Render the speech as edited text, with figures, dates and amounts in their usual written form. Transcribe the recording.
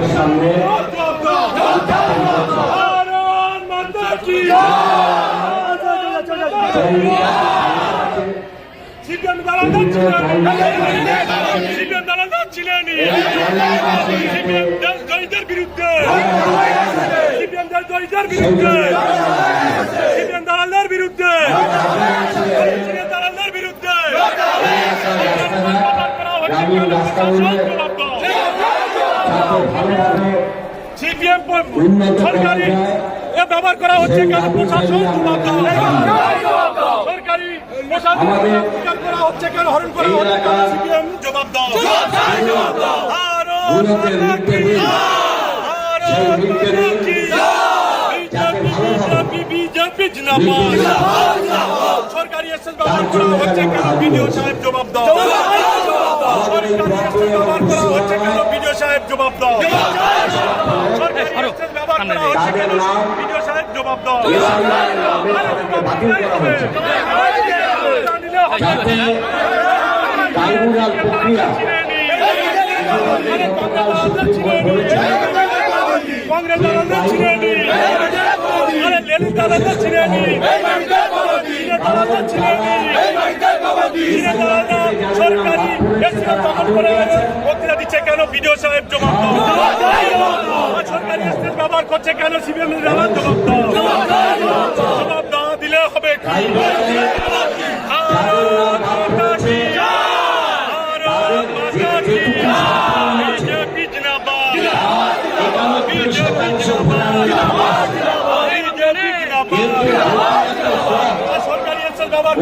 সামনে সিপিএম দালালরা ছিলেন সিপিএম দলিতদের বিরুদ্ধে সিপিএম দলিতদের বিরুদ্ধে সিপিএম দালালদের বিরুদ্ধে দালালদের বিরুদ্ধে সিপিএম সরকারি ব্যবহার করা হচ্ছে কেন প্রশাসন সরকারি প্রশাসন করা হচ্ছে কেন হরণ করা হচ্ছে কেন সিপিএম জবাব দাও বিজেপি জিন্দাবাদ সরকারি এসএস ব্যবহার করা হচ্ছে কেন বিডিও সাহেব জবাব দাও সরকারি এসএস ব্যবহার করা হচ্ছে কেন বিডিও সাহেব জবাব দাও সরকারি এসএস ব্যবহার করা হচ্ছে কেন বিডিও সাহেব জবাব দাও কংগ্রেস দালালরা ছিলেন লেনিন দালালরা ছিলেন দালালরা ছিলেন সরকারি দখল করে বক্তৃতা দিচ্ছে কেন বিডিও সাহেব জবাব দাও সরকারি স্টেজ ব্যবহার করছে কেন সিপিএম জবাব দাও দিলে হবে সরকারি ব্যবহার